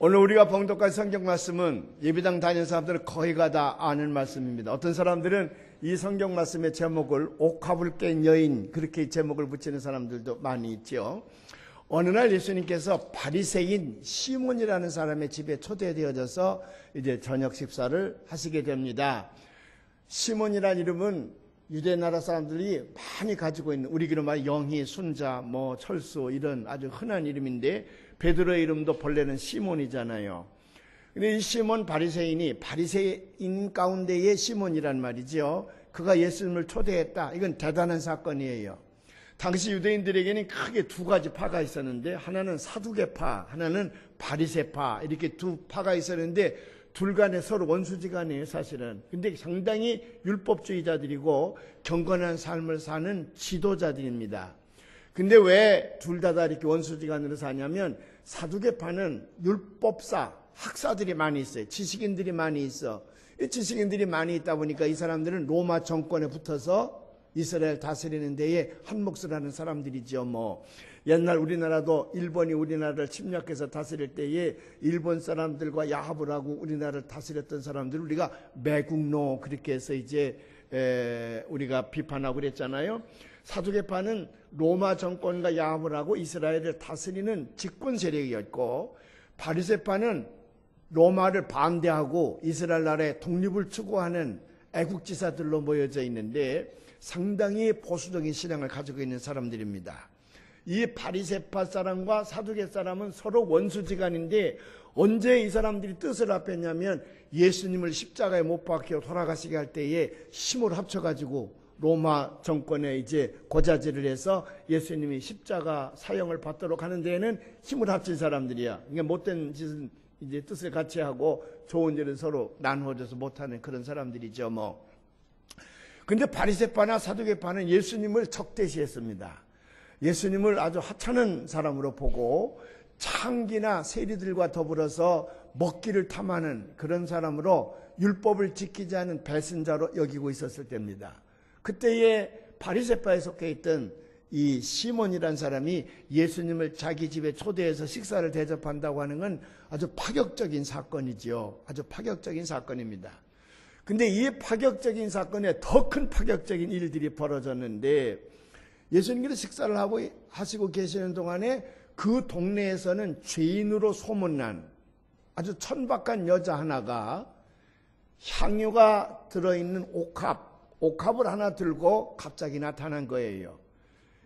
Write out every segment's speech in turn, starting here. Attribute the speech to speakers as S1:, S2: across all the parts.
S1: 오늘 우리가 봉독할 성경 말씀은 예배당 다니는 사람들은 거의가 다 아는 말씀입니다. 어떤 사람들은 이 성경 말씀의 제목을 옥합을 깬 여인, 그렇게 제목을 붙이는 사람들도 많이 있죠. 어느 날 예수님께서 바리새인 시몬이라는 사람의 집에 초대되어져서 이제 저녁 식사를 하시게 됩니다. 시몬이라는 이름은 유대 나라 사람들이 많이 가지고 있는, 우리기로 말 영희, 순자, 철수 이런 아주 흔한 이름인데, 베드로의 이름도 본래는 시몬이잖아요. 근데 이 시몬 바리새인이 바리새인 가운데의 시몬이란 말이죠. 그가 예수님을 초대했다. 이건 대단한 사건이에요. 당시 유대인들에게는 크게 두 가지 파가 있었는데, 하나는 사두개파, 하나는 바리새파, 이렇게 두 파가 있었는데 둘 간에 서로 원수지간이에요, 사실은. 근데 상당히 율법주의자들이고 경건한 삶을 사는 지도자들입니다. 근데 왜 둘 다 이렇게 원수지간으로 사냐면, 사두개파는 율법사, 학사들이 많이 있어요. 지식인들이 많이 있어. 이 지식인들이 많이 있다 보니까 이 사람들은 로마 정권에 붙어서 이스라엘 다스리는 데에 한 몫을 하는 사람들이죠. 옛날 우리나라도 일본이 우리나라를 침략해서 다스릴 때에 일본 사람들과 야합을 하고 우리나라를 다스렸던 사람들을 우리가 매국노 그렇게 해서 이제 우리가 비판하고 그랬잖아요. 사두개파는 로마 정권과 야합을 하고 이스라엘을 다스리는 집권 세력이었고, 바리새파는 로마를 반대하고 이스라엘 나라의 독립을 추구하는 애국지사들로 모여져 있는데 상당히 보수적인 신앙을 가지고 있는 사람들입니다. 이 바리새파 사람과 사두개 사람은 서로 원수지간인데, 언제 이 사람들이 뜻을 합했냐면 예수님을 십자가에 못 박혀 돌아가시게 할 때에 힘을 합쳐가지고 로마 정권에 이제 고자질을 해서 예수님이 십자가 사형을 받도록 하는 데에는 힘을 합친 사람들이야. 그러니까 못된 짓은 이제 뜻을 같이 하고 좋은 일은 서로 나누어져서 못하는 그런 사람들이죠. 근데 바리새파나 사두개파는 예수님을 적대시했습니다. 예수님을 아주 하찮은 사람으로 보고 창기나 세리들과 더불어서 먹기를 탐하는 그런 사람으로 율법을 지키지 않은 배신자로 여기고 있었을 때입니다. 그때에 바리새파에 속해 있던 이 시몬이라는 사람이 예수님을 자기 집에 초대해서 식사를 대접한다고 하는 건 아주 파격적인 사건이죠. 아주 파격적인 사건입니다. 근데 이 파격적인 사건에 더 큰 파격적인 일들이 벌어졌는데, 예수님께서 식사를 하시고 계시는 동안에 그 동네에서는 죄인으로 소문난 아주 천박한 여자 하나가 향유가 들어있는 옥합을 하나 들고 갑자기 나타난 거예요.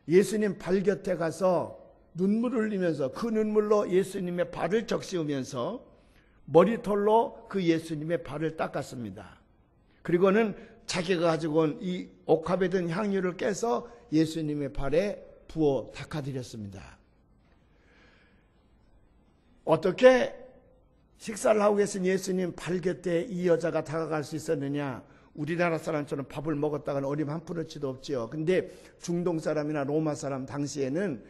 S1: 예수님 발 곁에 가서 눈물을 흘리면서 그 눈물로 예수님의 발을 적시우면서 머리털로 그 예수님의 발을 닦았습니다. 그리고는 자기가 가지고 온 이 옥합에 든 향유를 깨서 예수님의 발에 부어 닦아드렸습니다. 어떻게 식사를 하고 계신 예수님 발 곁에 이 여자가 다가갈 수 있었느냐? 우리나라 사람처럼 밥을 먹었다가는 어림 한 푸르치도 없지요. 근데 중동 사람이나 로마 사람 당시에는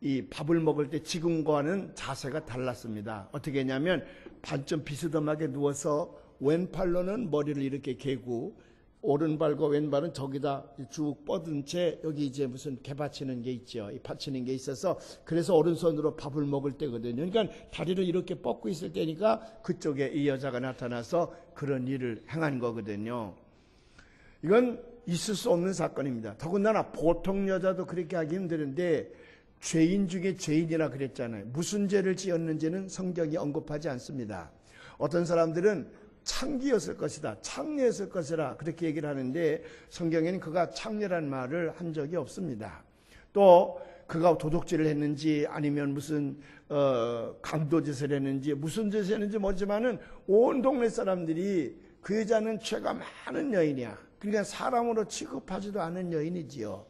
S1: 이 밥을 먹을 때 지금과는 자세가 달랐습니다. 어떻게 했냐면 반쯤 비스듬하게 누워서 왼팔로는 머리를 이렇게 개고 오른발과 왼발은 저기다 쭉 뻗은 채 여기 이제 무슨 개받치는 게 있죠. 이 받치는 게 있어서, 그래서 오른손으로 밥을 먹을 때거든요. 그러니까 다리를 이렇게 뻗고 있을 때니까 그쪽에 이 여자가 나타나서 그런 일을 행한 거거든요. 이건 있을 수 없는 사건입니다. 더군다나 보통 여자도 그렇게 하기 힘드는데 죄인 중에 죄인이라 그랬잖아요. 무슨 죄를 지었는지는 성경이 언급하지 않습니다. 어떤 사람들은 창기였을 것이다, 창녀였을 것이라 그렇게 얘기를 하는데 성경에는 그가 창녀라는 말을 한 적이 없습니다. 또 그가 도둑질을 했는지 아니면 무슨 강도짓을 했는지 무슨 짓을 했는지 모르지만은 온 동네 사람들이 그 여자는 죄가 많은 여인이야. 그러니까 사람으로 취급하지도 않은 여인이지요.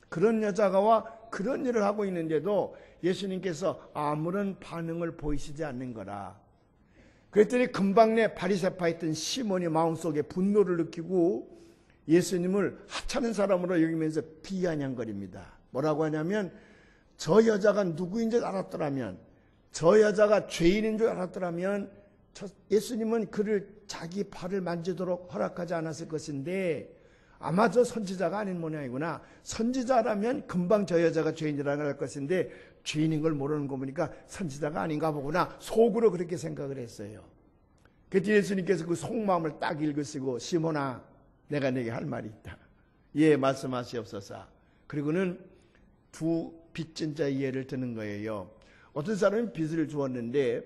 S1: 그런 여자가 그런 일을 하고 있는데도 예수님께서 아무런 반응을 보이시지 않는 거라. 그랬더니 금방 내 바리새파에 있던 시몬이 마음속에 분노를 느끼고 예수님을 하찮은 사람으로 여기면서 비아냥거립니다. 뭐라고 하냐면, 저 여자가 누구인 줄 알았더라면, 저 여자가 죄인인 줄 알았더라면 예수님은 그를 자기 발을 만지도록 허락하지 않았을 것인데, 아마 저 선지자가 아닌 모양이구나. 선지자라면 금방 저 여자가 죄인이라고 할 것인데 죄인인 걸 모르는 거 보니까 선지자가 아닌가 보구나. 속으로 그렇게 생각을 했어요. 그때 예수님께서 그 속마음을 딱 읽으시고 시몬아 내가 네게 할 말이 있다. 예 말씀하시옵소서. 그리고는 두 빚진 자의 예를 드는 거예요. 어떤 사람이 빚을 주었는데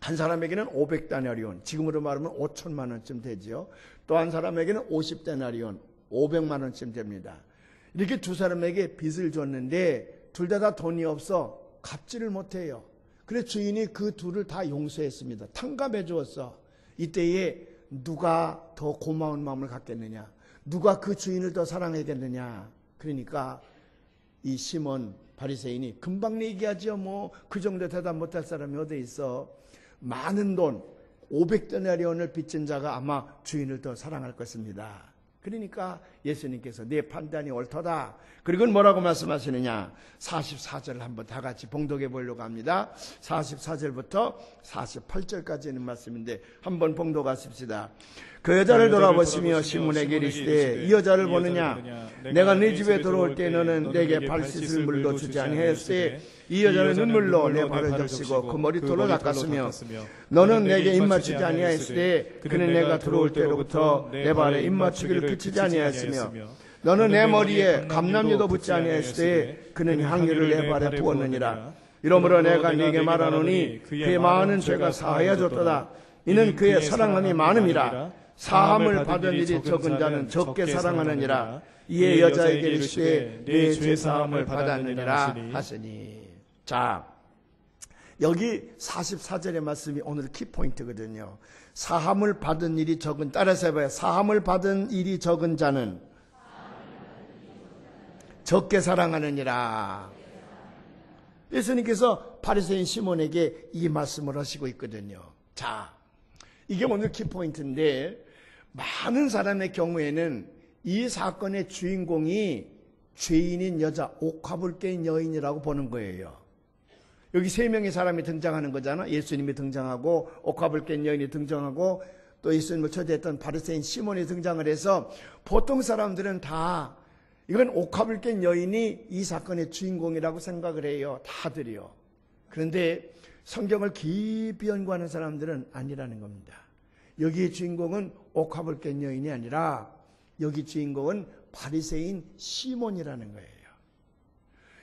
S1: 한 사람에게는 500데나리온, 지금으로 말하면 5천만 원쯤 되죠. 또 한 사람에게는 50데나리온, 500만 원쯤 됩니다. 이렇게 두 사람에게 빚을 줬는데 둘 다 돈이 없어 갚지를 못해요. 그래서 주인이 그 둘을 다 용서했습니다. 탕감해 주었어. 이때에 누가 더 고마운 마음을 갖겠느냐, 누가 그 주인을 더 사랑하겠느냐. 그러니까 이 시몬 바리새인이 금방 얘기하죠. 뭐 그 정도 대답 못할 사람이 어디 있어. 많은 돈 500데나리온을 빚진 자가 아마 주인을 더 사랑할 것입니다. 그러니까 예수님께서 내 판단이 옳도다. 그리고 뭐라고 말씀하시느냐, 44절을 한번 다 같이 봉독해 보려고 합니다. 44절부터 48절까지는 말씀인데 한번 봉독하십시다. 그 여자를 돌아보시며 시몬에게 이르시되 이 여자를 보느냐, 내가 네 집에 들어올 때 너는 내게 발 씻을 물도 주지 아니하였으되 이 여자는 눈물로 내 발을 적시고 그 머리털로 닦았으며 너는 내게 입맞추지 아니하였으되 그는 내가 들어올 때로부터 내 발에 입맞추기를 그치지 아니하였으며 너는 내 머리에 감람유도 붓지 아니하였으되 그는 향유를 내 발에 부었느니라. 이러므로 내가 네게 말하노니 그의 많은 죄가 사하여졌도다. 이는 그의 사랑함이 많음이라. 사함을 받은 일이 적은 자는 적게 사랑하느니라. 이에 여자에게 이르시되 네 죄사함을 받았느니라 하시니. 자, 여기 44절의 말씀이 오늘 키포인트거든요. 사함을 받은 일이 적은, 따라서 해봐요. 사함을 받은 일이 적은 자는 적게 사랑하느니라. 예수님께서 바리새인 시몬에게 이 말씀을 하시고 있거든요. 자, 이게 오늘 키포인트인데 많은 사람의 경우에는 이 사건의 주인공이 죄인인 여자, 옥합을 깬 여인이라고 보는 거예요. 여기 세 명의 사람이 등장하는 거잖아. 예수님이 등장하고 옥합을 깬 여인이 등장하고 또 예수님을 초대했던 바리새인 시몬이 등장을 해서 보통 사람들은 다 이건 옥합을 깬 여인이 이 사건의 주인공이라고 생각을 해요. 다들이요. 그런데 성경을 깊이 연구하는 사람들은 아니라는 겁니다. 여기의 주인공은 옥합을 깬 여인이 아니라 여기 주인공은 바리새인 시몬이라는 거예요.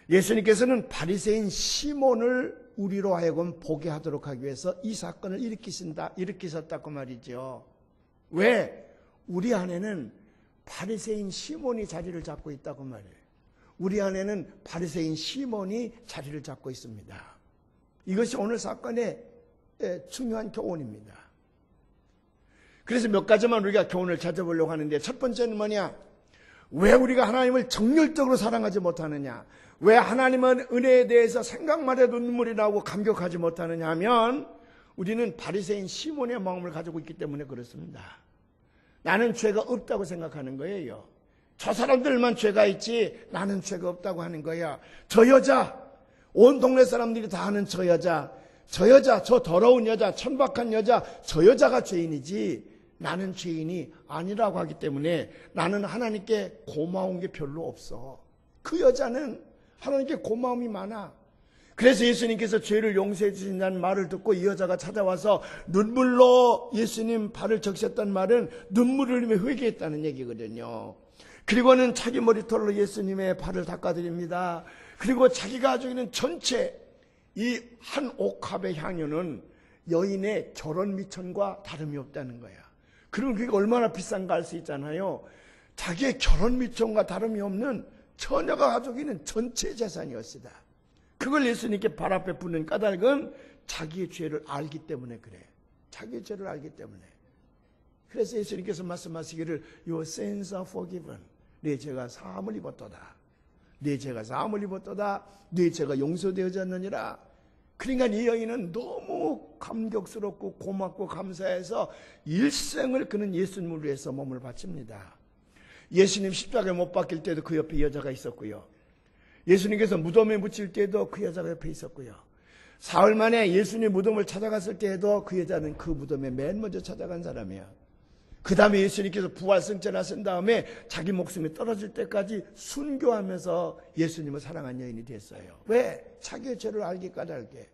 S1: 예수님께서는 바리새인 시몬을 우리로 하여금 보게 하도록 하기 위해서 이 사건을 일으키셨다고 말이죠. 왜? 우리 안에는 바리새인 시몬이 자리를 잡고 있다고 말해요. 우리 안에는 바리새인 시몬이 자리를 잡고 있습니다. 이것이 오늘 사건의 중요한 교훈입니다. 그래서 몇 가지만 우리가 교훈을 찾아보려고 하는데, 첫 번째는 뭐냐? 왜 우리가 하나님을 정열적으로 사랑하지 못하느냐? 왜 하나님의 은혜에 대해서 생각만 해도 눈물이 나고 감격하지 못하느냐 하면 우리는 바리새인 시몬의 마음을 가지고 있기 때문에 그렇습니다. 나는 죄가 없다고 생각하는 거예요. 저 사람들만 죄가 있지 나는 죄가 없다고 하는 거야. 저 여자, 온 동네 사람들이 다 아는 저 여자, 저 더러운 여자, 천박한 여자, 저 여자가 죄인이지 나는 죄인이 아니라고 하기 때문에 나는 하나님께 고마운 게 별로 없어. 그 여자는 하나님께 고마움이 많아. 그래서 예수님께서 죄를 용서해 주신다는 말을 듣고 이 여자가 찾아와서 눈물로 예수님 발을 적셨단 말은 눈물을 흘리며 회개했다는 얘기거든요. 그리고는 자기 머리털로 예수님의 발을 닦아드립니다. 그리고 자기가 가지고 있는 전체 이 한 옥합의 향유는 여인의 결혼 미천과 다름이 없다는 거야. 그럼 그게 얼마나 비싼가 알 수 있잖아요. 자기의 결혼 미천과 다름이 없는 처녀가 가지고 있는 전체 재산이었습니다. 그걸 예수님께 발 앞에 붙는 까닭은 자기의 죄를 알기 때문에 그래. 자기의 죄를 알기 때문에. 그래서 예수님께서 말씀하시기를 Your sins are forgiven. 네 죄가 사함을 입었도다. 네 죄가 사함을 입었도다. 네 죄가 용서되어졌느니라. 그러니까 이 여인은 너무 감격스럽고 고맙고 감사해서 일생을 그는 예수님을 위해서 몸을 바칩니다. 예수님 십자가에 못 박힐 때도 그 옆에 여자가 있었고요. 예수님께서 무덤에 묻힐 때도 그 여자가 옆에 있었고요. 사흘 만에 예수님 무덤을 찾아갔을 때에도 그 여자는 그 무덤에 맨 먼저 찾아간 사람이야. 그 다음에 예수님께서 부활승천하신 다음에 자기 목숨이 떨어질 때까지 순교하면서 예수님을 사랑한 여인이 됐어요. 왜? 자기의 죄를 알기 까닭에.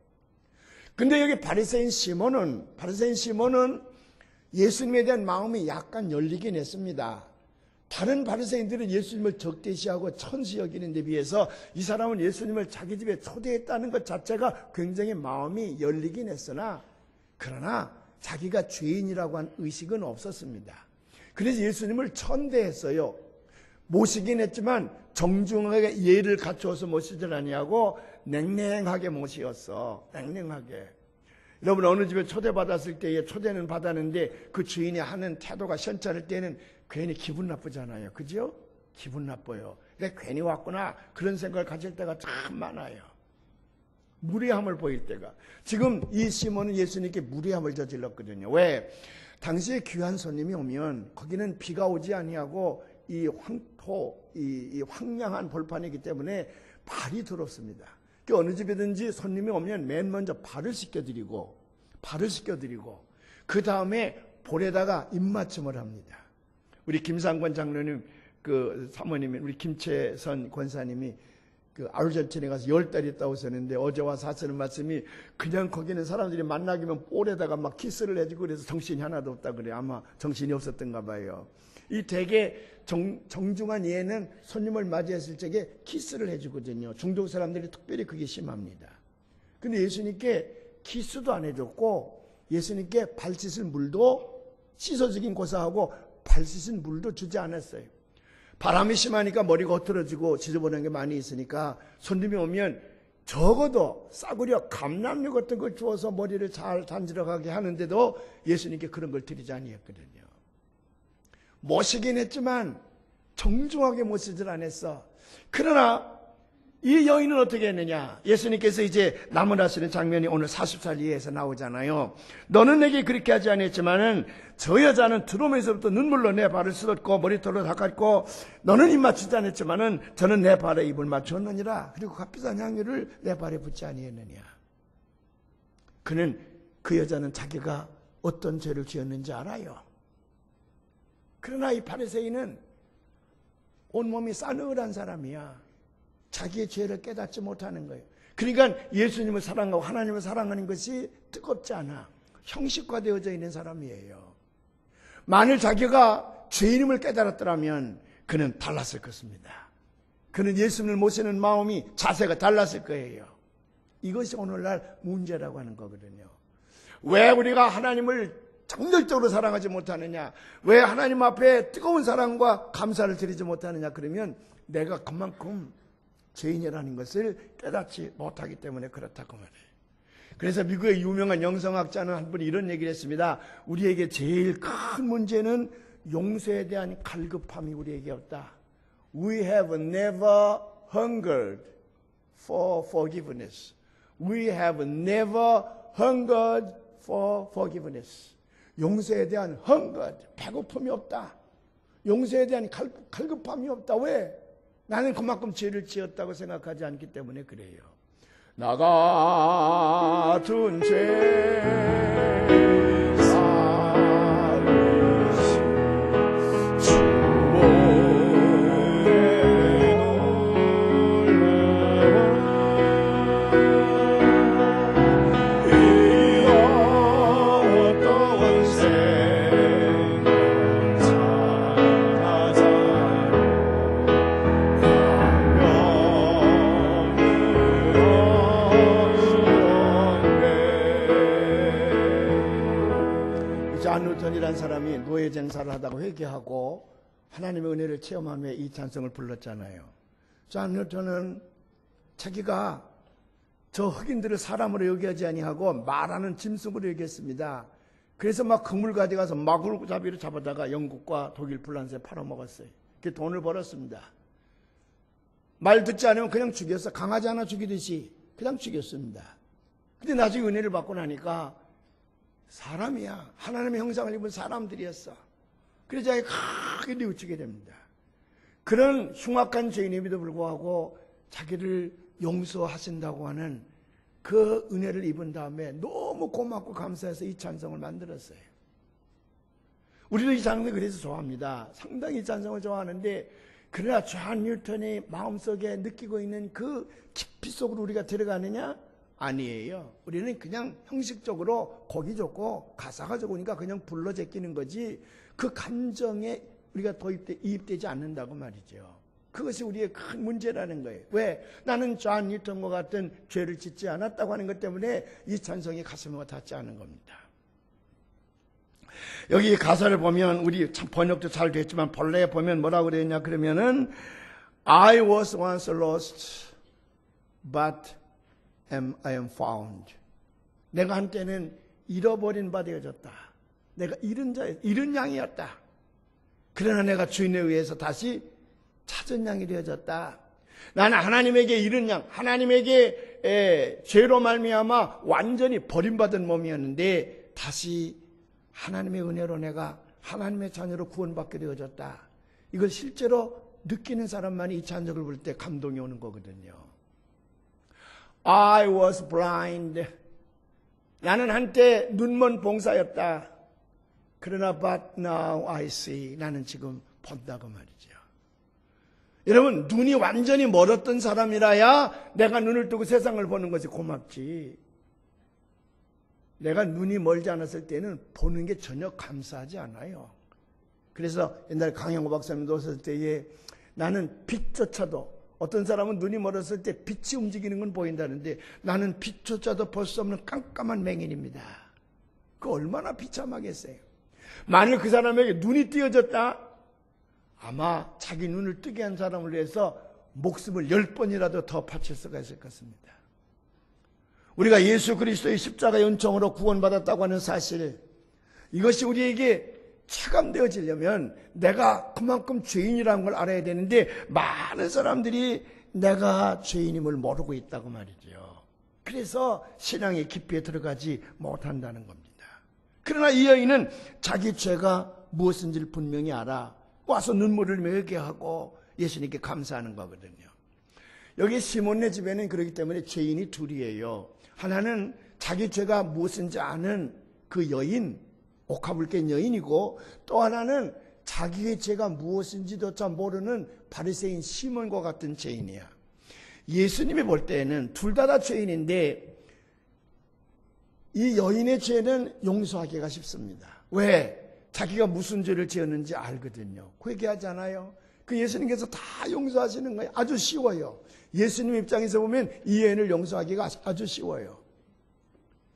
S1: 근데 여기 바리새인 시몬은 예수님에 대한 마음이 약간 열리긴 했습니다. 다른 바리새인들은 예수님을 적대시하고 천시 여기는 데 비해서 이 사람은 예수님을 자기 집에 초대했다는 것 자체가 굉장히 마음이 열리긴 했으나, 그러나 자기가 죄인이라고 한 의식은 없었습니다. 그래서 예수님을 천대했어요. 모시긴 했지만 정중하게 예를 갖추어서 모시질 아니하고 냉랭하게 모시었어. 냉랭하게. 여러분, 어느 집에 초대받았을 때에 초대는 받았는데 그 주인이 하는 태도가 시원찮을 때는 괜히 기분 나쁘잖아요. 그죠? 기분 나빠요. 내가 괜히 왔구나 그런 생각을 가질 때가 참 많아요. 무례함을 보일 때가. 지금 이 시몬은 예수님께 무례함을 저질렀거든요. 왜? 당시에 귀한 손님이 오면 거기는 비가 오지 아니하고 이 황토, 이 황량한 벌판이기 때문에 발이 더럽습니다. 그 어느 집이든지 손님이 오면 맨 먼저 발을 씻겨드리고 그 다음에 볼에다가 입맞춤을 합니다. 우리 김상권 장로님 그 사모님이, 우리 김채선 권사님이 그 아르헨티나에 가서 10달 있다 오셨는데 어제 와서 하시는 말씀이, 그냥 거기는 사람들이 만나기면 볼에다가 막 키스를 해주고 그래서 정신이 하나도 없다 그래요. 아마 정신이 없었던가 봐요. 이 되게 정중한 예는 손님을 맞이했을 적에 키스를 해주거든요. 중동 사람들이 특별히 그게 심합니다. 근데 예수님께 키스도 안 해줬고, 예수님께 발 씻을 물도 씻어주긴 고사하고 발 씻은 물도 주지 않았어요. 바람이 심하니까 머리가 흐트러지고 지저분한 게 많이 있으니까 손님이 오면 적어도 싸구려 감람류 같은 걸 주어서 머리를 잘 단지러가게 하는데도 예수님께 그런 걸 드리지 아니했거든요. 모시긴 했지만 정중하게 모시질 않았어. 그러나 이 여인은 어떻게 했느냐? 예수님께서 이제 나무라시는 장면이 오늘 40살 이하에서 나오잖아요. 너는 내게 그렇게 하지 않았지만은 저 여자는 들어오면서부터 눈물로 내 발을 씻었고 머리털로 닦았고, 너는 입 맞추지 않았지만은 저는 내 발에 입을 맞추었느니라. 그리고 값비싼 향유를 내 발에 붓지 아니했느냐. 그 여자는 자기가 어떤 죄를 지었는지 알아요. 그러나 이 바리새인은 온몸이 싸늘한 사람이야. 자기의 죄를 깨닫지 못하는 거예요. 그러니까 예수님을 사랑하고 하나님을 사랑하는 것이 뜨겁지 않아. 형식화되어져 있는 사람이에요. 만일 자기가 죄인임을 깨달았더라면 그는 달랐을 것입니다. 그는 예수님을 모시는 마음이, 자세가 달랐을 거예요. 이것이 오늘날 문제라고 하는 거거든요. 왜 우리가 하나님을 정열적으로 사랑하지 못하느냐? 왜 하나님 앞에 뜨거운 사랑과 감사를 드리지 못하느냐? 그러면 내가 그만큼 죄인이라는 것을 깨닫지 못하기 때문에 그렇다고 말해요. 그래서 미국의 유명한 영성학자는 한 분이 이런 얘기를 했습니다. 우리에게 제일 큰 문제는 용서에 대한 갈급함이 우리에게 없다. We have never hungered for forgiveness. We have never hungered for forgiveness. 용서에 대한 hunger, 배고픔이 없다. 용서에 대한 갈급함이 없다. 왜? 나는 그만큼 죄를 지었다고 생각하지 않기 때문에 그래요. 나 같은 죄 존이라는 사람이 노예 쟁사를 하다가 회개하고 하나님의 은혜를 체험한 후에 이 찬송을 불렀잖아요. 존 뉴턴은 자기가 저 흑인들을 사람으로 여기지 아니하고 말하는 짐승으로 여겼습니다. 그래서 막 그물 가져가서 마구잡이로 잡아다가 영국과 독일 불란서에 팔아먹었어요. 그 돈을 벌었습니다. 말 듣지 않으면 그냥 죽였어. 강아지 하나 죽이듯이 그냥 죽였습니다. 근데 나중에 은혜를 받고 나니까 사람이야. 하나님의 형상을 입은 사람들이었어. 그래서 자기가 크게 뉘우치게 됩니다. 그런 흉악한 죄인임에도 불구하고 자기를 용서하신다고 하는 그 은혜를 입은 다음에 너무 고맙고 감사해서 이 찬송을 만들었어요. 우리도 이 찬송을 그래서 좋아합니다. 상당히 이 찬송을 좋아하는데, 그러나 존 뉴턴이 마음속에 느끼고 있는 그 깊이 속으로 우리가 들어가느냐? 아니에요. 우리는 그냥 형식적으로 곡이 좋고 가사가 좋으니까 그냥 불러 제끼는 거지, 그 감정에 우리가 이입되지 않는다고 말이죠. 그것이 우리의 큰 문제라는 거예요. 왜? 나는 존 뉴턴과 같은 죄를 짓지 않았다고 하는 것 때문에 이 찬송이 가슴에 와 닿지 않은 겁니다. 여기 가사를 보면, 우리 참 번역도 잘 됐지만 본래에 보면 뭐라고 그랬냐 그러면은, I was once lost but I am found. 내가 한때는 잃어버린 바 되어졌다. 내가 잃은 양이었다. 그러나 내가 주인에 의해서 다시 찾은 양이 되어졌다. 나는 하나님에게 잃은 양, 하나님에게 죄로 말미암아 완전히 버림받은 몸이었는데 다시 하나님의 은혜로 내가 하나님의 자녀로 구원받게 되어졌다. 이걸 실제로 느끼는 사람만이 이 찬송을 부를 때 감동이 오는 거거든요. I was blind. 나는 한때 눈먼 봉사였다. 그러나 but now I see. 나는 지금 본다고 말이죠. 여러분, 눈이 완전히 멀었던 사람이라야 내가 눈을 뜨고 세상을 보는 것이 고맙지. 내가 눈이 멀지 않았을 때는 보는 게 전혀 감사하지 않아요. 그래서 옛날에 강영호 박사님도 오셨을 때에 나는 빛조차도, 어떤 사람은 눈이 멀었을 때 빛이 움직이는 건 보인다는데 나는 빛조차도 볼 수 없는 깜깜한 맹인입니다. 그 얼마나 비참하겠어요. 만일 그 사람에게 눈이 띄어졌다? 아마 자기 눈을 뜨게 한 사람을 위해서 목숨을 10번이라도 더 바칠 수가 있을 것 같습니다. 우리가 예수 그리스도의 십자가의 은총으로 구원받았다고 하는 사실, 이것이 우리에게 체감되어지려면 내가 그만큼 죄인이라는 걸 알아야 되는데, 많은 사람들이 내가 죄인임을 모르고 있다고 말이죠. 그래서 신앙의 깊이에 들어가지 못한다는 겁니다. 그러나 이 여인은 자기 죄가 무엇인지를 분명히 알아 와서 눈물을 맺게 하고 예수님께 감사하는 거거든요. 여기 시몬네 집에는 그렇기 때문에 죄인이 둘이에요. 하나는 자기 죄가 무엇인지 아는 그 여인, 옥합을 깬 여인이고, 또 하나는 자기의 죄가 무엇인지조차 모르는 바리새인 시몬과 같은 죄인이야. 예수님이 볼 때에는 둘 다 죄인인데 이 여인의 죄는 용서하기가 쉽습니다. 왜? 자기가 무슨 죄를 지었는지 알거든요. 회개하잖아요. 그 예수님께서 다 용서하시는 거예요. 아주 쉬워요. 예수님 입장에서 보면 이 여인을 용서하기가 아주 쉬워요.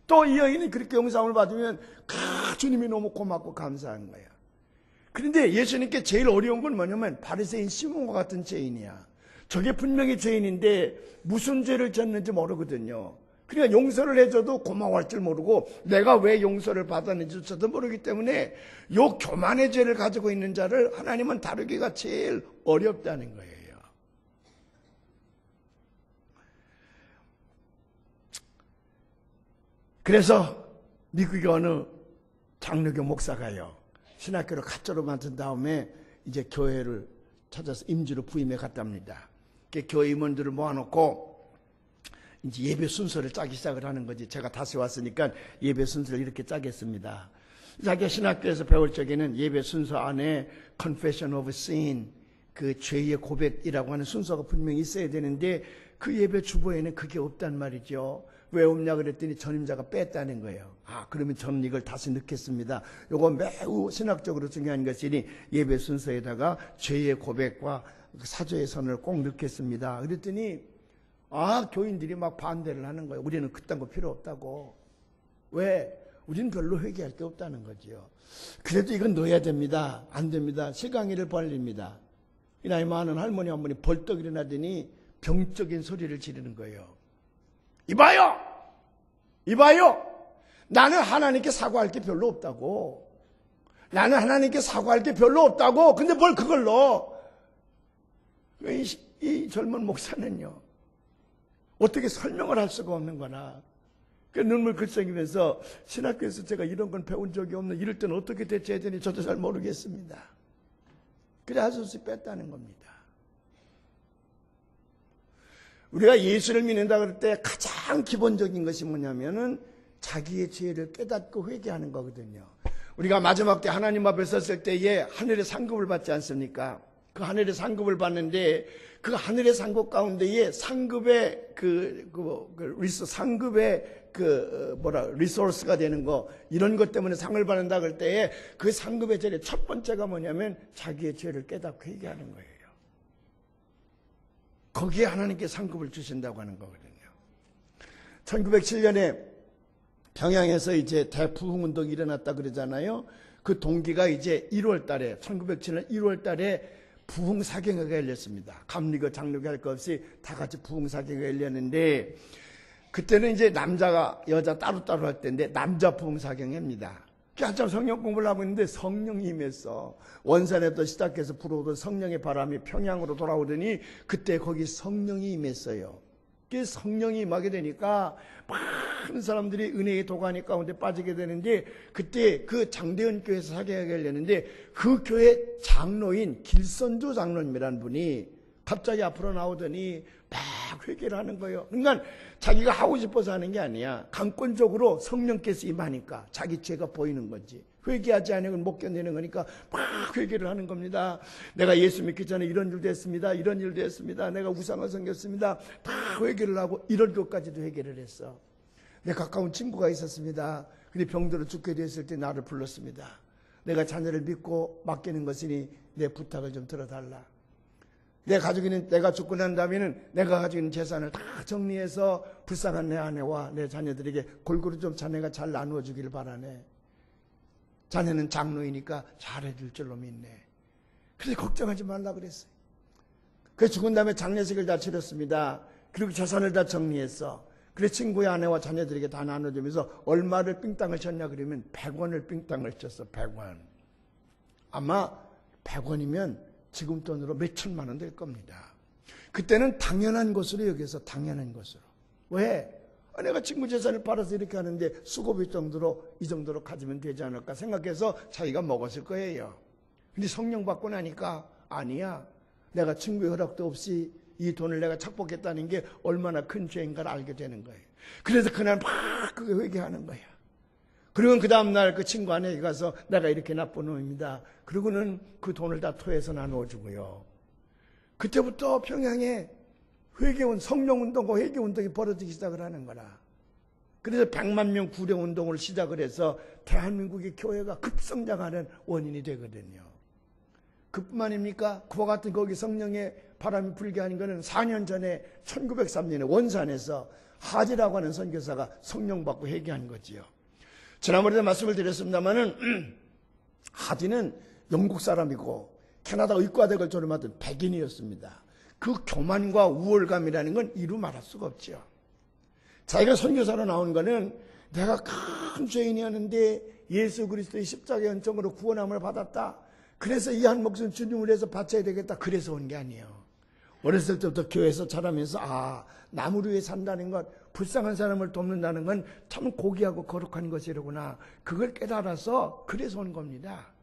S1: 또 이 여인이 그렇게 용서함을 받으면 주님이 너무 고맙고 감사한 거예요. 그런데 예수님께 제일 어려운 건 뭐냐면 바리새인 시몬과 같은 죄인이야. 저게 분명히 죄인인데 무슨 죄를 졌는지 모르거든요. 그러니까 용서를 해줘도 고마워할 줄 모르고 내가 왜 용서를 받았는지조차도 모르기 때문에 요 교만의 죄를 가지고 있는 자를 하나님은 다루기가 제일 어렵다는 거예요. 그래서 미국의 어느 장로교 목사가요, 신학교를 가짜로 만든 다음에 이제 교회를 찾아서 임주로 부임해 갔답니다. 교회 임원들을 모아놓고 이제 예배 순서를 짜기 시작을 하는 거지. 제가 다시 왔으니까 예배 순서를 이렇게 짜겠습니다. 자기가 신학교에서 배울 적에는 예배 순서 안에 Confession of Sin, 그 죄의 고백이라고 하는 순서가 분명히 있어야 되는데 그 예배 주보에는 그게 없단 말이죠. 왜 없냐 그랬더니 전임자가 뺐다는 거예요. 그러면 저는 이걸 다시 넣겠습니다. 이거 매우 신학적으로 중요한 것이니 예배 순서에다가 죄의 고백과 사죄의 선을 꼭 넣겠습니다. 그랬더니 교인들이 막 반대를 하는 거예요. 우리는 그딴 거 필요 없다고. 왜? 우리는 별로 회개할 게 없다는 거지요. 그래도 이건 넣어야 됩니다. 안 됩니다. 시강이를 벌립니다. 이 나이 많은 할머니 한 분이 벌떡 일어나더니 병적인 소리를 지르는 거예요. 이봐요! 이봐요! 나는 하나님께 사과할 게 별로 없다고. 나는 하나님께 사과할 게 별로 없다고. 근데 뭘 그걸 넣어? 이 젊은 목사는요, 어떻게 설명을 할 수가 없는 거나. 그 눈물 글썽이면서 신학교에서 제가 이런 건 배운 적이 없는, 이럴 때는 어떻게 대처해야 되니 저도 잘 모르겠습니다. 그래 아저씨 뺐다는 겁니다. 우리가 예수를 믿는다 그럴 때 가장 기본적인 것이 뭐냐면은 자기의 죄를 깨닫고 회개하는 거거든요. 우리가 마지막 때 하나님 앞에 섰을 때에 하늘의 상급을 받지 않습니까? 그 하늘의 상급을 받는데 그 하늘의 상급 가운데에 상급의 상급의 리소스가 되는 거, 이런 것 때문에 상을 받는다 그럴 때에 그 상급의 제일 첫 번째가 뭐냐면 자기의 죄를 깨닫고 회개하는 거예요. 거기에 하나님께 상급을 주신다고 하는 거거든요. 1907년에 평양에서 이제 대부흥 운동이 일어났다 그러잖아요. 그 동기가 이제 1월 달에, 1907년 1월 달에 부흥 사경회가 열렸습니다. 감리교, 장로교 할 것 없이 다 같이 부흥 사경회가 열렸는데, 그때는 이제 남자가 여자 따로따로 할 때인데 남자 부흥 사경회입니다. 한참 성령 공부를 하고 있는데 성령이 임했어. 원산에부터 시작해서 불어오던 성령의 바람이 평양으로 돌아오더니 그때 거기 성령이 임했어요. 그 성령이 임하게 되니까 많은 사람들이 은혜의 도가니 가운데 빠지게 되는데, 그때 그 장대현 교회에서 사경회가 열렸는데 그 교회 장로인 길선조 장로님이라는 분이 갑자기 앞으로 나오더니 막 회개를 하는 거예요. 그러니까 자기가 하고 싶어서 하는 게 아니야. 강권적으로 성령께서 임하니까 자기 죄가 보이는 거지. 회개하지 않으면 못 견디는 거니까 막 회개를 하는 겁니다. 내가 예수 믿기 전에 이런 일도 했습니다. 이런 일도 했습니다. 내가 우상을 섬겼습니다. 다 회개를 하고 이런 것까지도 회개를 했어. 내 가까운 친구가 있었습니다. 근데 병들어 죽게 됐을 때 나를 불렀습니다. 내가 자녀를 믿고 맡기는 것이니 내 부탁을 좀 들어달라. 내가 죽고 난 다음에는 내가 가지고 있는 재산을 다 정리해서 불쌍한 내 아내와 내 자녀들에게 골고루 좀 자네가 잘 나누어 주기를 바라네. 자네는 장로이니까 잘해줄 줄로 믿네. 그래서 걱정하지 말라 그랬어요. 그래서 죽은 다음에 장례식을 다 치렀습니다. 그리고 재산을 다 정리했어. 그래서 친구의 아내와 자녀들에게 다 나눠주면서 얼마를 삥땅을 쳤냐 그러면 100원을 삥땅을 쳤어. 100원. 아마 100원이면 지금 돈으로 몇 천만 원 될 겁니다. 그때는 당연한 것으로 여기서 당연한 것으로. 왜? 내가 친구 재산을 팔아서 이렇게 하는데 수고비 정도로 이 정도로 가지면 되지 않을까 생각해서 자기가 먹었을 거예요. 근데 성령 받고 나니까 아니야. 내가 친구의 허락도 없이 이 돈을 내가 착복했다는 게 얼마나 큰 죄인가를 알게 되는 거예요. 그래서 그날 막 그게 회개하는 거야. 그리고 그 다음날 그 친구 아내에게 가서 내가 이렇게 나쁜 놈입니다. 그리고는 그 돈을 다 토해서 나누어주고요. 그때부터 평양에 성령운동과 회개운동이 벌어지기 시작을 하는 거라. 그래서 100만 명 구령운동을 시작을 해서 대한민국의 교회가 급성장하는 원인이 되거든요. 그뿐만입니까? 그와 같은 거기 성령의 바람이 불게 하는 것은 4년 전에 1903년에 원산에서 하지라고 하는 선교사가 성령 받고 회개한 거지요. 지난번에도 말씀을 드렸습니다마는 하디는 영국 사람이고 캐나다 의과대학을 졸업하던 백인이었습니다. 그 교만과 우월감이라는 건 이루 말할 수가 없죠. 자기가 선교사로 나온 거는 내가 큰 죄인이었는데 예수 그리스도의 십자가의 은총으로 구원함을 받았다. 그래서 이 한 목숨 주님을 위해서 바쳐야 되겠다. 그래서 온 게 아니에요. 어렸을 때부터 교회에서 자라면서 남을 위해 산다는 것, 불쌍한 사람을 돕는다는 건 참 고귀하고 거룩한 것이로구나. 그걸 깨달아서 그래서 온 겁니다.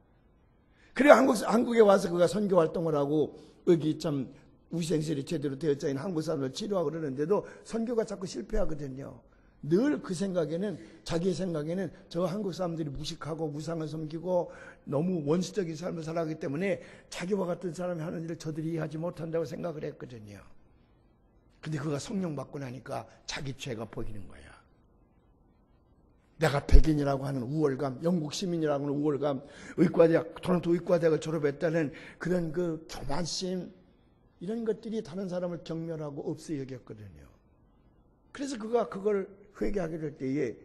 S1: 그래 한국에 와서 그가 선교 활동을 하고 여기 참 우생실이 제대로 되어져 있는 한국 사람을 치료하고 그러는데도 선교가 자꾸 실패하거든요. 늘 그 생각에는, 자기의 생각에는 저 한국 사람들이 무식하고 우상을 섬기고 너무 원시적인 삶을 살아가기 때문에 자기와 같은 사람이 하는 일을 저들이 이해하지 못한다고 생각을 했거든요. 근데 그가 성령 받고 나니까 자기 죄가 보이는 거야. 내가 백인이라고 하는 우월감, 영국 시민이라고 하는 우월감, 토론토 의과대학을 졸업했다는 그런 그 교만심, 이런 것들이 다른 사람을 경멸하고 없이 여겼거든요. 그래서 그가 그걸 회개하게 될 때에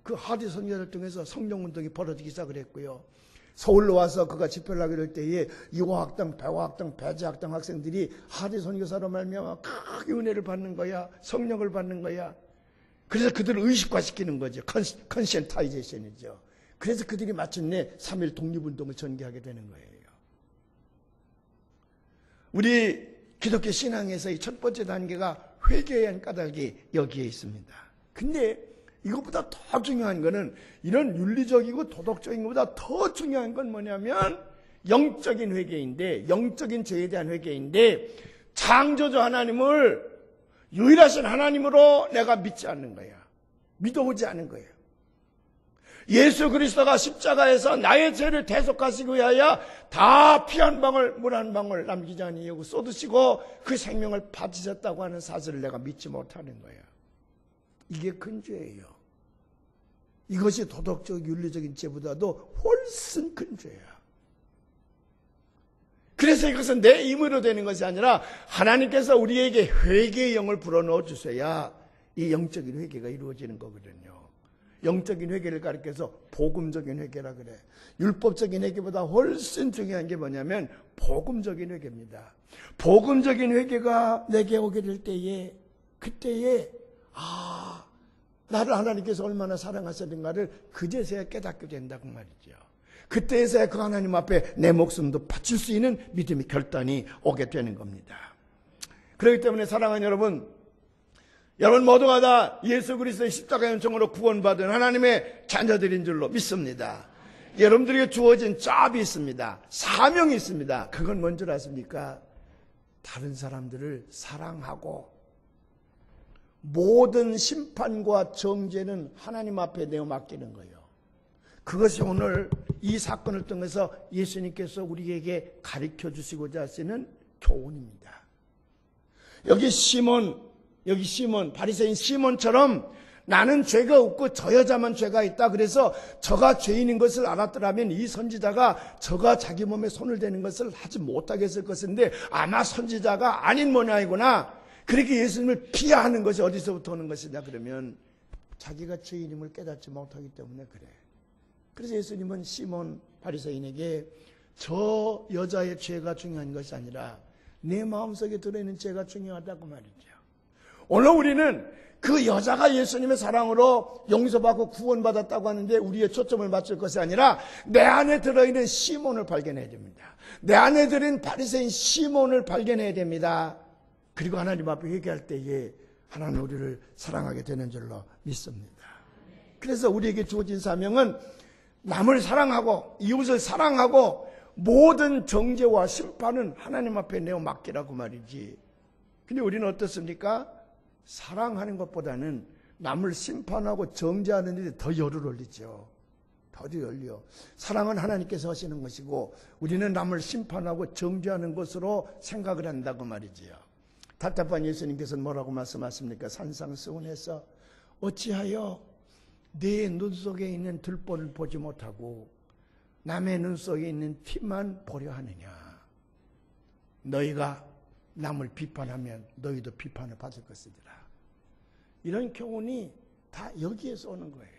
S1: 그 하디 선교를 통해서 성령운동이 벌어지기 시작을 했고요. 서울로 와서 그가 집회를 하게 될 때에 이화학당, 배화학당, 배재학당 학생들이 하디 선교사로 말미암아 크게 은혜를 받는 거야. 성령을 받는 거야. 그래서 그들을 의식화시키는 거죠. 컨센타이제이션이죠. 그래서 그들이 마침내 3.1 독립운동을 전개하게 되는 거예요. 우리 기독교 신앙에서의 첫 번째 단계가 회개에 대한 까닭이 여기에 있습니다. 근데 이것보다 더 중요한 거는, 이런 윤리적이고 도덕적인 것보다 더 중요한 건 뭐냐면 영적인 회개인데, 영적인 죄에 대한 회개인데, 창조주 하나님을 유일하신 하나님으로 내가 믿지 않는 거야. 믿어오지 않은 거예요. 예수 그리스도가 십자가에서 나의 죄를 대속하시기 위하여 다 피 한 방울 물 한 방울 남기지 아니하고 쏟으시고 그 생명을 바치셨다고 하는 사실을 내가 믿지 못하는 거예요. 이게 큰 죄예요. 이것이 도덕적 윤리적인 죄보다도 훨씬 큰 죄예요. 그래서 이것은 내 힘으로 되는 것이 아니라 하나님께서 우리에게 회개의 영을 불어넣어 주셔야 이 영적인 회개가 이루어지는 거거든요. 영적인 회개를 가리켜서 복음적인 회개라 그래. 율법적인 회개보다 훨씬 중요한 게 뭐냐면 복음적인 회개입니다. 복음적인 회개가 내게 오게 될 때에 그때에 나를 하나님께서 얼마나 사랑하셨는가를 그제서야 깨닫게 된다고 말이죠. 그때에서야 그 하나님 앞에 내 목숨도 바칠 수 있는 믿음의 결단이 오게 되는 겁니다. 그렇기 때문에 사랑하는 여러분 모두가 다 예수 그리스도의 십자가 연총으로 구원받은 하나님의 자녀들인 줄로 믿습니다. 여러분들에게 주어진 잡이 있습니다. 사명이 있습니다. 그건 뭔 줄 아십니까? 다른 사람들을 사랑하고 모든 심판과 정죄는 하나님 앞에 내어 맡기는 거예요. 그것이 오늘 이 사건을 통해서 예수님께서 우리에게 가르쳐 주시고자 하시는 교훈입니다. 여기 시몬 바리새인 시몬처럼 나는 죄가 없고 저 여자만 죄가 있다. 그래서 저가 죄인인 것을 알았더라면 이 선지자가 저가 자기 몸에 손을 대는 것을 하지 못하게 했을 것인데 아마 선지자가 아닌 모양이구나. 그렇게 예수님을 피하는 것이 어디서부터 오는 것이냐 그러면 자기가 죄인임을 깨닫지 못하기 때문에 그래. 그래서 예수님은 시몬 바리새인에게 저 여자의 죄가 중요한 것이 아니라 내 마음속에 들어있는 죄가 중요하다고 말이죠. 오늘 우리는 그 여자가 예수님의 사랑으로 용서받고 구원받았다고 하는데 우리의 초점을 맞출 것이 아니라 내 안에 들어있는 시몬을 발견해야 됩니다. 내 안에 들어있는 바리새인 시몬을 발견해야 됩니다. 그리고 하나님 앞에 회개할 때에 하나님 우리를 사랑하게 되는 줄로 믿습니다. 그래서 우리에게 주어진 사명은 남을 사랑하고 이웃을 사랑하고 모든 정죄와 심판은 하나님 앞에 내어 맡기라고 말이지. 근데 우리는 어떻습니까? 사랑하는 것보다는 남을 심판하고 정죄하는 일에 더 열을 올리죠. 더 열려. 사랑은 하나님께서 하시는 것이고 우리는 남을 심판하고 정죄하는 것으로 생각을 한다고 말이지요. 답답한 예수님께서는 뭐라고 말씀하십니까? 산상수훈에서 어찌하여 내 눈 속에 있는 들보를 보지 못하고 남의 눈 속에 있는 티만 보려 하느냐. 너희가 남을 비판하면 너희도 비판을 받을 것이더라. 이런 교훈이 다 여기에서 오는 거예요.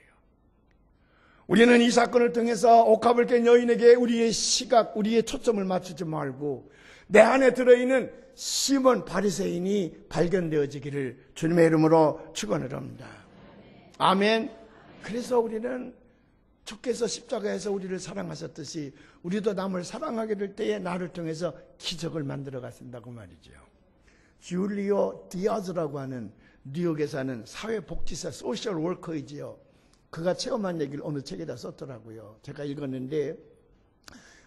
S1: 우리는 이 사건을 통해서 옥합을 깬 여인에게 우리의 시각, 우리의 초점을 맞추지 말고 내 안에 들어있는 시몬 바리새인이 발견되어지기를 주님의 이름으로 축원을 합니다. 아멘. 그래서 우리는 주께서 십자가에서 우리를 사랑하셨듯이 우리도 남을 사랑하게 될 때에 나를 통해서 기적을 만들어 가신다고 말이죠. 줄리오 디아즈라고 하는 뉴욕에 사는 사회복지사 소셜 워커이지요. 그가 체험한 얘기를 어느 책에다 썼더라고요. 제가 읽었는데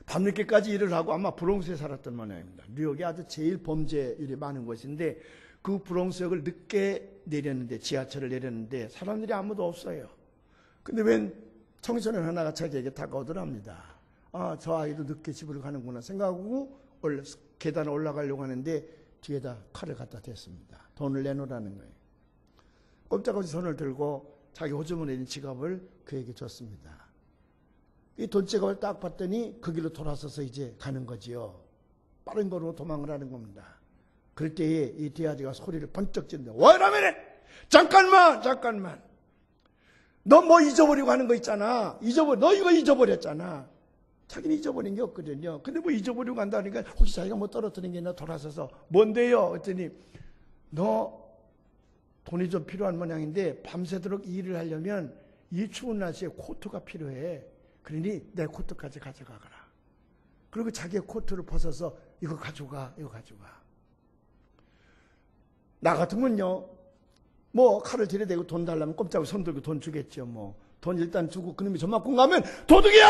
S1: 밤늦게까지 일을 하고 아마 브롱스에 살았던 모양입니다. 뉴욕이 아주 제일 범죄율이 많은 곳인데 그 브롱스역을 늦게 내렸는데 지하철을 내렸는데 사람들이 아무도 없어요. 근데 웬 청소년 하나가 자기에게 다가오더랍니다. 저 아이도 늦게 집으로 가는구나 생각하고 계단에 올라가려고 하는데 뒤에다 칼을 갖다 댔습니다. 돈을 내놓으라는 거예요. 꼼짝없이 손을 들고 자기 호주머니에 있는 지갑을 그에게 줬습니다. 이 돈 지갑을 딱 봤더니 그 길로 돌아서서 이제 가는 거지요. 빠른 걸음으로 도망을 하는 겁니다. 그럴 때에 이 디아즈가 소리를 번쩍 지른다. 와이라면은 잠깐만. 너 뭐 잊어버리고 하는 거 있잖아. 너 이거 잊어버렸잖아. 자기는 잊어버린 게 없거든요. 근데 뭐 잊어버리고 간다니까 혹시 자기가 뭐 떨어뜨린 게 있나 돌아서서 뭔데요? 그랬더니 너 돈이 좀 필요한 모양인데 밤새도록 이 일을 하려면 이 추운 날씨에 코트가 필요해. 그러니 내 코트까지 가져가거라. 그리고 자기의 코트를 벗어서 이거 가져가. 나 같으면요. 뭐 칼을 들이대고 돈 달라면 꼼짝없이 손 들고 돈 주겠죠. 뭐 돈 일단 주고 그놈이 저 맞고 가면 도둑이요.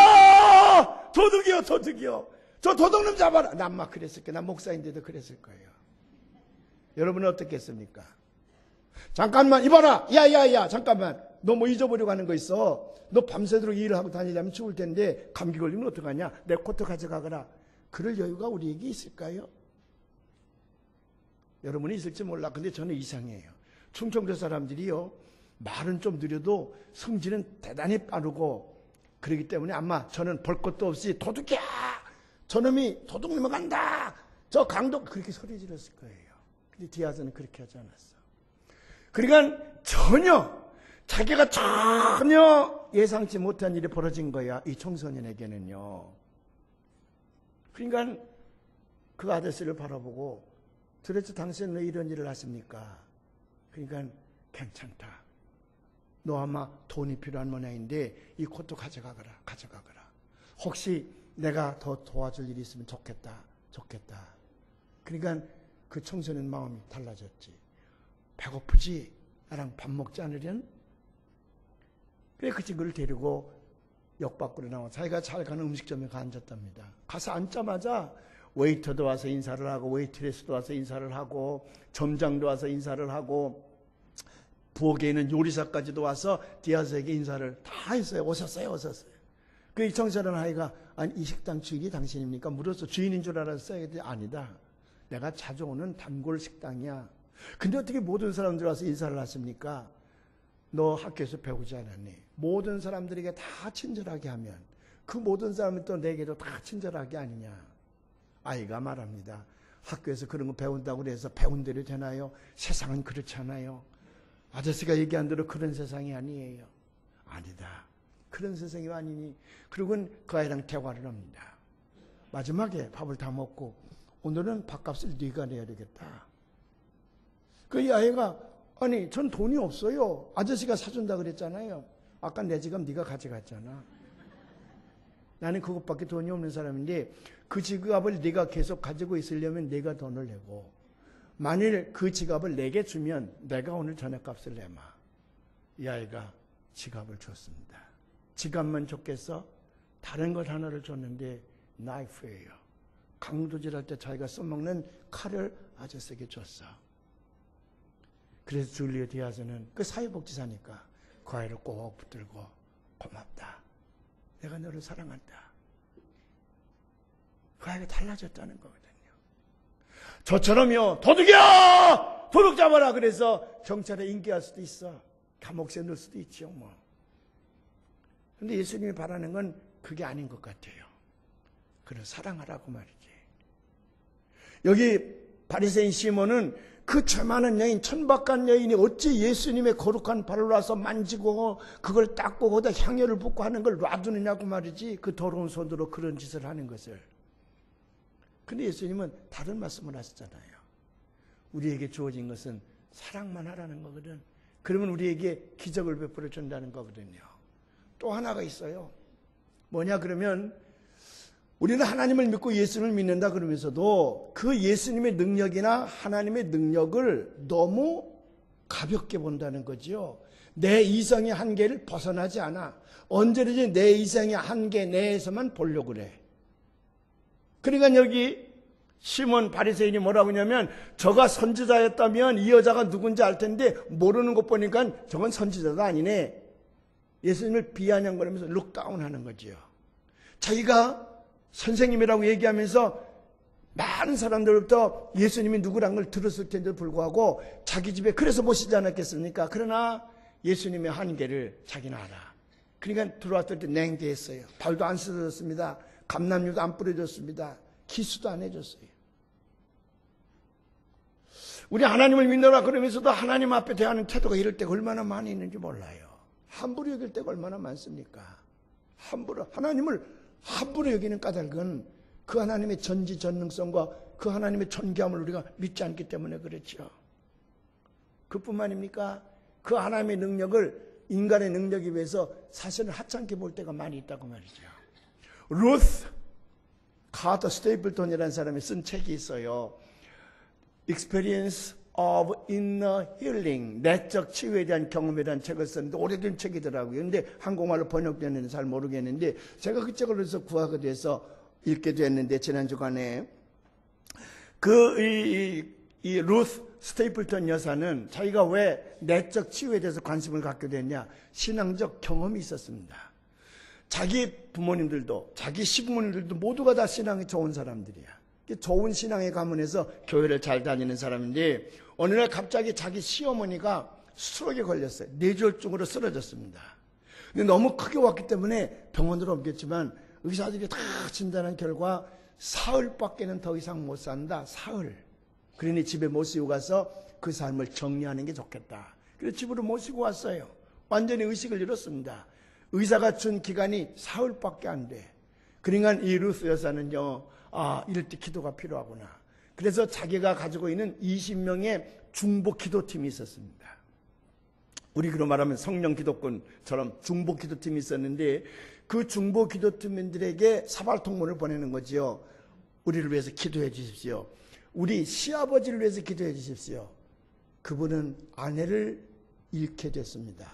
S1: 저 도둑놈 잡아라. 난 막 그랬을 거예요. 난 목사인데도 그랬을 거예요. 여러분은 어떻겠습니까? 잠깐만 이봐라. 야 잠깐만. 너 뭐 잊어버리고 하는 거 있어? 너 밤새도록 일을 하고 다니려면 죽을 텐데 감기 걸리면 어떡하냐? 내 코트 가져가거라. 그럴 여유가 우리에게 있을까요? 여러분이 있을지 몰라. 근데 저는 이상해요. 충청도 사람들이요, 말은 좀 느려도 성질은 대단히 빠르고, 그렇기 때문에 아마 저는 볼 것도 없이 도둑이야! 저놈이 도둑 넘어간다! 저 강도! 그렇게 소리 질렀을 거예요. 근데 디아즈는 그렇게 하지 않았어. 그러니까 자기가 전혀 예상치 못한 일이 벌어진 거야. 이 청소년에게는요. 그러니까 그 아저씨를 바라보고, 도대체 당신은 왜 이런 일을 하십니까? 그러니까 괜찮다. 너 아마 돈이 필요한 모양인데 이 코트 가져가거라. 혹시 내가 더 도와줄 일이 있으면 좋겠다. 그러니까 그 청소년 마음이 달라졌지. 배고프지? 나랑 밥 먹지 않으련? 그래 그 친구를 데리고 역 밖으로 나와 자기가 잘 가는 음식점에 앉았답니다. 가서 앉자마자 웨이터도 와서 인사를 하고, 웨이트레스도 와서 인사를 하고, 점장도 와서 인사를 하고, 부엌에 있는 요리사까지도 와서 디아즈에게 인사를 다 했어요. 오셨어요. 그 청소년 아이가, 아니 이 식당 주인이 당신입니까? 물어서 주인인 줄 알았어요. 아니다. 내가 자주 오는 단골 식당이야. 근데 어떻게 모든 사람들 와서 인사를 하십니까? 너 학교에서 배우지 않았니? 모든 사람들에게 다 친절하게 하면 그 모든 사람이 또 내게도 다 친절하게 아니냐? 아이가 말합니다. 학교에서 그런 거 배운다고 해서 배운 대로 되나요? 세상은 그렇지 않아요. 아저씨가 얘기한 대로 그런 세상이 아니에요. 아니다. 그런 세상이 아니니. 그리고는 그 아이랑 대화를 합니다. 마지막에 밥을 다 먹고 오늘은 밥값을 네가 내야 되겠다. 그 이 아이가 아니 전 돈이 없어요. 아저씨가 사준다 그랬잖아요. 아까 내 지갑 네가 가져갔잖아. 나는 그것밖에 돈이 없는 사람인데 그 지갑을 네가 계속 가지고 있으려면 네가 돈을 내고 만일 그 지갑을 내게 주면 내가 오늘 저녁값을 내마. 이 아이가 지갑을 줬습니다. 지갑만 줬겠어? 다른 것 하나를 줬는데 나이프예요. 강도질할 때 자기가 써먹는 칼을 아저씨에게 줬어. 그래서 줄리아 디아즈는 그 사회복지사니까 그 아이를 꼭 붙들고 고맙다. 내가 너를 사랑한다. 그 아이가 달라졌다는 거거든요. 저처럼요, 도둑이야! 도둑 잡아라! 그래서 경찰에 인계할 수도 있어. 감옥에 넣을 수도 있죠, 뭐. 근데 예수님이 바라는 건 그게 아닌 것 같아요. 그를 사랑하라고 말이지. 여기 바리새인 시몬은 그 죄 많은 여인, 천박한 여인이 어찌 예수님의 거룩한 발을 와서 만지고 그걸 닦고 거기다 향유를 붓고 하는 걸 놔두느냐고 말이지. 그 더러운 손으로 그런 짓을 하는 것을. 근데 예수님은 다른 말씀을 하시잖아요. 우리에게 주어진 것은 사랑만 하라는 거거든. 그러면 우리에게 기적을 베풀어 준다는 거거든요. 또 하나가 있어요. 뭐냐 그러면 우리는 하나님을 믿고 예수를 믿는다 그러면서도 그 예수님의 능력이나 하나님의 능력을 너무 가볍게 본다는 거죠. 내 이성의 한계를 벗어나지 않아. 언제든지 내 이성의 한계 내에서만 보려고 그래. 그러니까 여기 시몬 바리새인이 뭐라고 하냐면 저가 선지자였다면 이 여자가 누군지 알 텐데 모르는 것 보니까 저건 선지자가 아니네. 예수님을 비아냥거리면서 룩다운하는 거지요. 자기가 선생님이라고 얘기하면서 많은 사람들부터 예수님이 누구란 걸 들었을 텐데도 불구하고 자기 집에 그래서 모시지 않았겠습니까? 그러나 예수님의 한계를 자기는 알아. 그러니까 들어왔을 때 냉대했어요. 발도 안 씻어졌습니다. 감람유도 안 뿌려졌습니다. 기수도 안 해줬어요. 우리 하나님을 믿노라 그러면서도 하나님 앞에 대하는 태도가 이럴 때가 얼마나 많이 있는지 몰라요. 함부로 여길 때가 얼마나 많습니까? 하나님을 함부로 여기는 까닭은 그 하나님의 전지전능성과 그 하나님의 존귀함을 우리가 믿지 않기 때문에 그렇죠. 그뿐만입니까? 그 하나님의 능력을 인간의 능력에 비해서 사실은 하찮게 볼 때가 많이 있다고 말이죠. 루스 카터 스테이플턴이라는 사람이 쓴 책이 있어요. Experience of Inner Healing, 내적 치유에 대한 경험에 대한 책을 썼는데 오래된 책이더라고요. 그런데 한국말로 번역되는지 잘 모르겠는데 제가 그 책을 그래서 구하게 돼서 읽게 됐는데 지난 주간에 이 루스 스테이플턴 여사는 자기가 왜 내적 치유에 대해서 관심을 갖게 됐냐? 신앙적 경험이 있었습니다. 자기 부모님들도 자기 시부모님들도 모두가 다 신앙이 좋은 사람들이야. 좋은 신앙의 가문에서 교회를 잘 다니는 사람인데 어느 날 갑자기 자기 시어머니가 스트로크에 걸렸어요. 뇌졸중으로 쓰러졌습니다. 근데 너무 크게 왔기 때문에 병원으로 옮겼지만 의사들이 다 진단한 결과 사흘밖에는 더 이상 못 산다. 사흘. 그러니 집에 모시고 가서 그 삶을 정리하는 게 좋겠다. 그래서 집으로 모시고 왔어요. 완전히 의식을 잃었습니다. 의사가 준 기간이 사흘밖에 안 돼. 그러니까 이 루스 여사는요, 이럴 때 기도가 필요하구나. 그래서 자기가 가지고 있는 20명의 중보 기도팀이 있었습니다. 우리 그로 말하면 성령 기도꾼처럼 중보 기도팀이 있었는데 그 중보 기도팀들에게 사발통문을 보내는 거지요. 우리를 위해서 기도해 주십시오. 우리 시아버지를 위해서 기도해 주십시오. 그분은 아내를 잃게 됐습니다.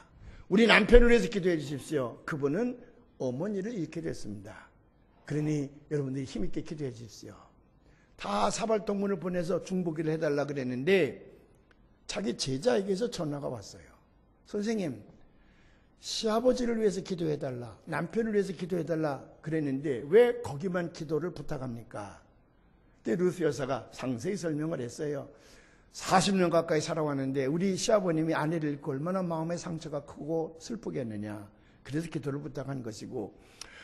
S1: 우리 남편을 위해서 기도해 주십시오. 그분은 어머니를 잃게 됐습니다. 그러니 여러분들이 힘있게 기도해 주십시오. 다 사발통문을 보내서 중보기를 해달라 그랬는데 자기 제자에게서 전화가 왔어요. 선생님, 시아버지를 위해서 기도해달라, 남편을 위해서 기도해달라 그랬는데 왜 거기만 기도를 부탁합니까? 그때 루스 여사가 상세히 설명을 했어요. 40년 가까이 살아왔는데 우리 시아버님이 아내를 잃고 얼마나 마음의 상처가 크고 슬프겠느냐. 그래서 기도를 부탁한 것이고,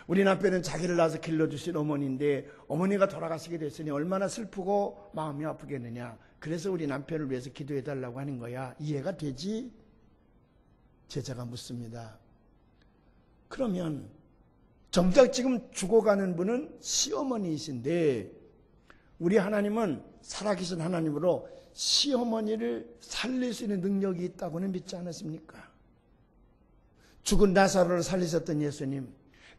S1: 우리 남편은 자기를 낳아서 길러주신 어머니인데 어머니가 돌아가시게 됐으니 얼마나 슬프고 마음이 아프겠느냐. 그래서 우리 남편을 위해서 기도해달라고 하는 거야. 이해가 되지? 제자가 묻습니다. 그러면 정작 지금 죽어가는 분은 시어머니이신데 우리 하나님은 살아계신 하나님으로 시어머니를 살릴 수 있는 능력이 있다고는 믿지 않으십니까? 죽은 나사로를 살리셨던 예수님,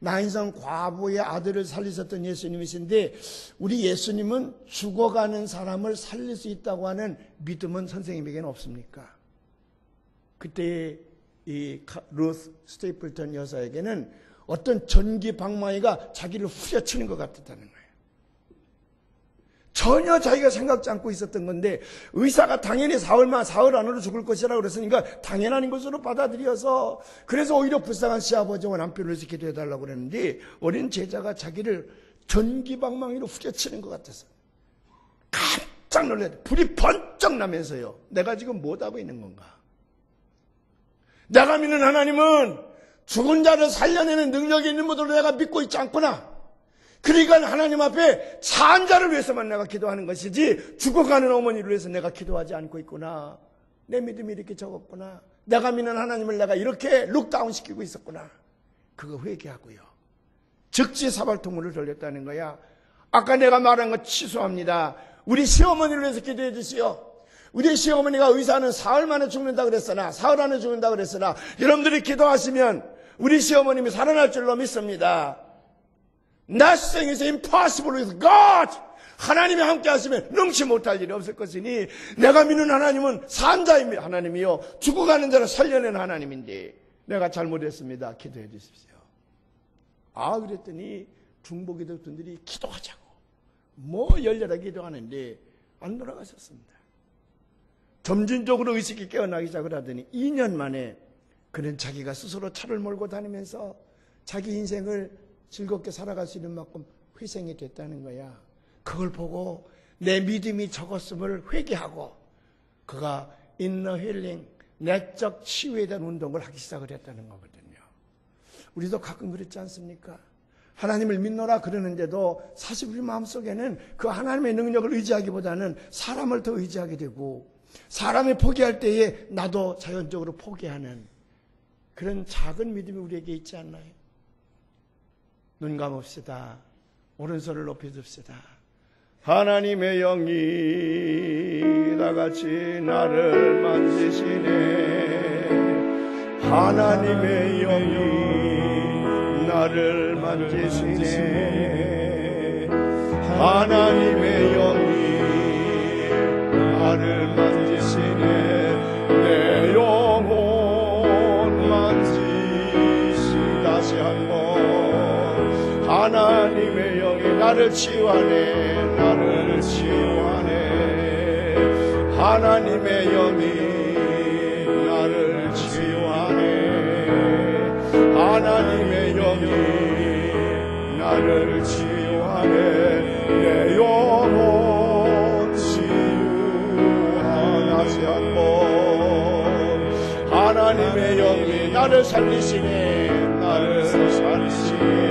S1: 나인성 과부의 아들을 살리셨던 예수님이신데 우리 예수님은 죽어가는 사람을 살릴 수 있다고 하는 믿음은 선생님에게는 없습니까? 그때 이 루스 스테이플턴 여사에게는 어떤 전기방망이가 자기를 후려치는 것 같았다는 거예요. 전혀 자기가 생각지 않고 있었던 건데 의사가 당연히 사흘 안으로 죽을 것이라고 그랬으니까 당연한 것으로 받아들여서, 그래서 오히려 불쌍한 시아버지와 남편을 위해서 기도해달라고 그랬는데 어린 제자가 자기를 전기방망이로 후려치는 것 같아서 깜짝 놀랐어요. 불이 번쩍 나면서요, 내가 지금 못하고 있는 건가? 내가 믿는 하나님은 죽은 자를 살려내는 능력이 있는 분으로 내가 믿고 있지 않구나. 그러니까 하나님 앞에 산 자를 위해서만 내가 기도하는 것이지 죽어가는 어머니를 위해서 내가 기도하지 않고 있구나. 내 믿음이 이렇게 적었구나. 내가 믿는 하나님을 내가 이렇게 룩다운 시키고 있었구나. 그거 회개하고요, 즉시 사발통문을 돌렸다는 거야. 아까 내가 말한 거 취소합니다. 우리 시어머니를 위해서 기도해 주시오. 우리 시어머니가 의사는 사흘 만에 죽는다 그랬으나, 사흘 안에 죽는다 그랬으나 여러분들이 기도하시면 우리 시어머님이 살아날 줄로 믿습니다. Nothing is impossible with God. 하나님이 함께 하시면 능치 못할 일이 없을 것이니 내가 믿는 하나님은 산자의 하나님이요 죽어가는 자를 살려내는 하나님인데 내가 잘못했습니다. 기도해 주십시오. 그랬더니 중보기도분들이 기도하자고 열렬하게 기도하는데 안 돌아가셨습니다. 점진적으로 의식이 깨어나기 시작을 하더니 2년 만에 그는 자기가 스스로 차를 몰고 다니면서 자기 인생을 즐겁게 살아갈 수 있는 만큼 희생이 됐다는 거야. 그걸 보고 내 믿음이 적었음을 회개하고 그가 인너 힐링, 내적 치유에 대한 운동을 하기 시작을 했다는 거거든요. 우리도 가끔 그렇지 않습니까? 하나님을 믿노라 그러는데도 사실 우리 마음속에는 그 하나님의 능력을 의지하기보다는 사람을 더 의지하게 되고, 사람이 포기할 때에 나도 자연적으로 포기하는 그런 작은 믿음이 우리에게 있지 않나요? 눈 감읍시다. 오른손을 높여줍시다. 하나님의 영이 다같이 나를 만지시네. 하나님의 영이 나를 만지시네. 하나님의 영이 나를 만지시네. 내 영혼 만지시 다시 한번. 하나님의 영이 나를 치유하네. 나를 치유하네. 하나님의 영이 나를 치유하네. 하나님의 영이 나를 치유하네. 내 영혼 치유하나. 다시 한번 하나님의 영이 나를 살리시네. 나를 살리시네.